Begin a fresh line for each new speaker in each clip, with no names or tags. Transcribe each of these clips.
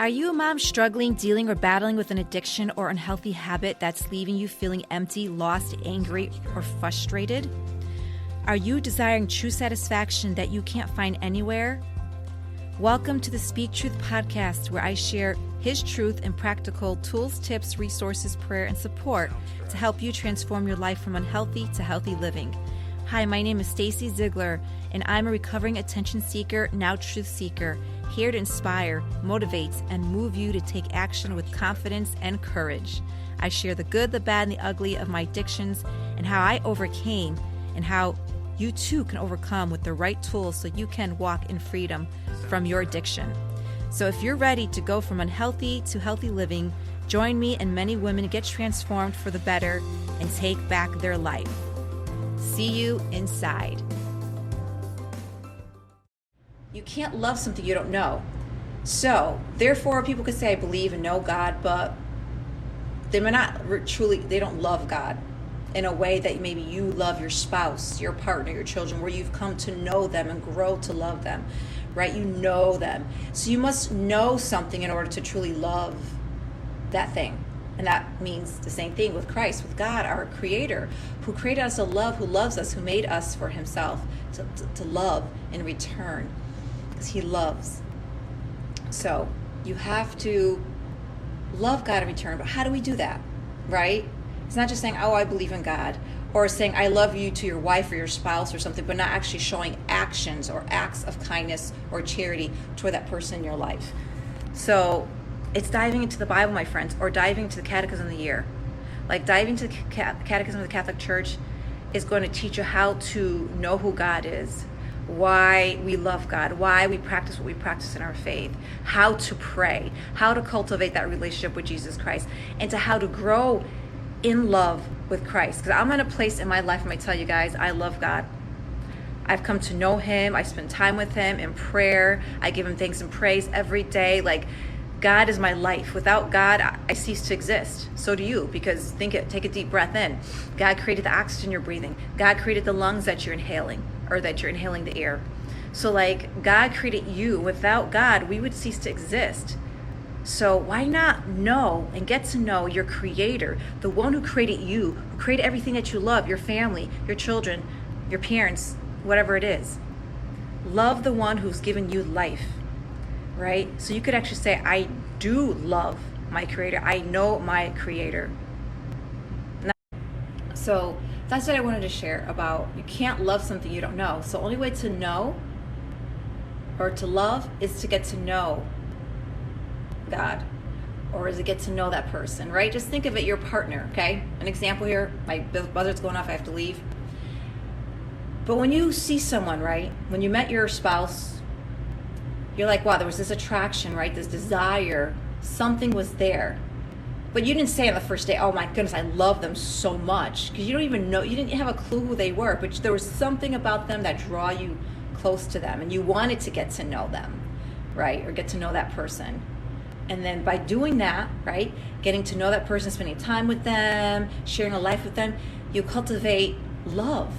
Are you a mom struggling, dealing, or battling with an addiction or unhealthy habit that's leaving you feeling empty, lost, angry, or frustrated? Are you desiring true satisfaction that you can't find anywhere? Welcome to the Speak Truth podcast, where I share His truth and practical tools, tips, resources, prayer, and support to help you transform your life from unhealthy to healthy living. Hi, my name is Stacey Ziegler, and I'm a recovering attention seeker, now truth seeker, here to inspire, motivate, and move you to take action with confidence and courage. I share the good, the bad, and the ugly of my addictions and how I overcame and how you too can overcome with the right tools so you can walk in freedom from your addiction. So if you're ready to go from unhealthy to healthy living, join me and many women get transformed for the better and take back their life. See you inside. You can't love something you don't know. So, therefore, people could say, I believe and know God, but they may not truly, they don't love God in a way that maybe you love your spouse, your partner, your children, where you've come to know them and grow to love them, right? You know them. So you must know something in order to truly love that thing. And that means the same thing with Christ, with God, our Creator, who created us to love, who loves us, who made us for Himself, to love in return, because He loves. So you have to love God in return. But how do we do that, right? It's not just saying, oh, I believe in God, or saying, I love you to your wife or your spouse or something, but not actually showing actions or acts of kindness or charity toward that person in your life. So it's diving into the Bible, my friends, or diving into the Catechism of the Year. Like diving to the Catechism of the Catholic Church is going to teach you how to know who God is, why we love God, why we practice what we practice in our faith, how to pray, how to cultivate that relationship with Jesus Christ, and to how to grow in love with Christ. Because I'm in a place in my life, I'm going to tell you guys, I love God. I've come to know Him. I spend time with Him in prayer. I give Him thanks and praise every day. Like, God is my life. Without God, I cease to exist. So do you, because take a deep breath in. God created the oxygen you're breathing. God created the lungs that you're inhaling, or that you're inhaling the air. So like, God created you. Without God, we would cease to exist. So why not know and get to know your Creator, the one who created you, who created everything that you love, your family, your children, your parents, whatever it is. Love the one who's given you life. Right? So you could actually say, I do love my Creator. I know my Creator. So that's what I wanted to share about. You can't love something you don't know. So the only way to know or to love is to get to know God, or is to get to know that person, right? Just think of it, your partner, okay? An example here, my buzzer's going off, I have to leave. But when you see someone, right? When you met your spouse, you're like, wow, there was this attraction, right? This desire, something was there. But you didn't say on the first day, oh my goodness, I love them so much. Because you don't even know, you didn't have a clue who they were, but there was something about them that draw you close to them. And you wanted to get to know them, right? Or get to know that person. And then by doing that, right, getting to know that person, spending time with them, sharing a life with them, you cultivate love.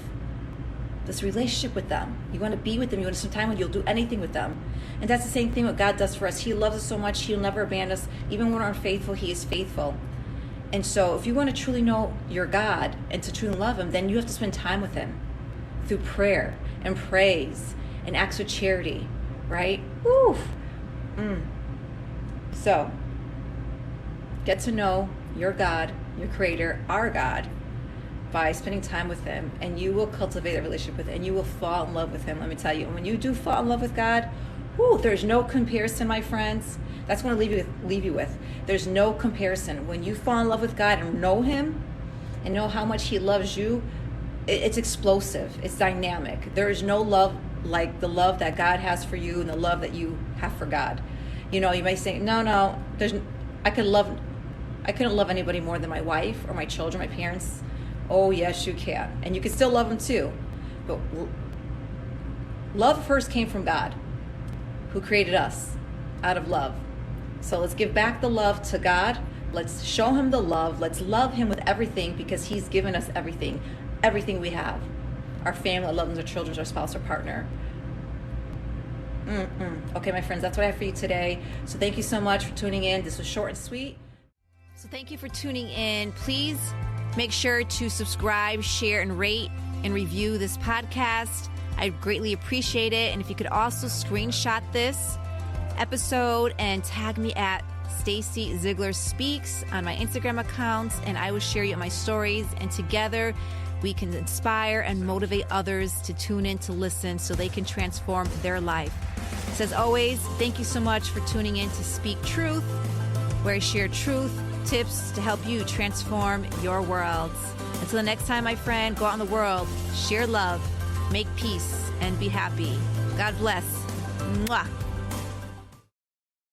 This relationship with them. You want to be with them. You want to spend time with them. You'll do anything with them. And that's the same thing what God does for us. He loves us so much. He'll never abandon us. Even when we're unfaithful, He is faithful. And so if you want to truly know your God and to truly love Him, then you have to spend time with Him through prayer and praise and acts of charity, right? Woo! So get to know your God, your Creator, our God, by spending time with Him, and you will cultivate a relationship with Him, and you will fall in love with Him. Let me tell you, when you do fall in love with God, there's no comparison, my friends. That's what I leave you with. There's no comparison. When you fall in love with God and know Him, and know how much He loves you, it's explosive. It's dynamic. There is no love like the love that God has for you and the love that you have for God. You know, you may say, no, I couldn't love anybody more than my wife or my children, my parents. Oh, yes, you can. And you can still love them too. But love first came from God, who created us out of love. So let's give back the love to God. Let's show Him the love. Let's love Him with everything, because He's given us everything we have. Our family, our loved ones, our children, our spouse, our partner. Okay, my friends, that's what I have for you today. So thank you so much for tuning in. This was short and sweet. So thank you for tuning in. Please make sure to subscribe, share, and rate and review this podcast. I greatly appreciate it. And if you could also screenshot this episode and tag me at Stacey Ziegler Speaks on my Instagram accounts, and I will share you in my stories. And together we can inspire and motivate others to tune in to listen so they can transform their life. So as always, thank you so much for tuning in to Speak Truth, where I share truth, tips to help you transform your worlds. Until the next time, my friend, go out in the world, share love, make peace, and be happy. God bless. Mwah.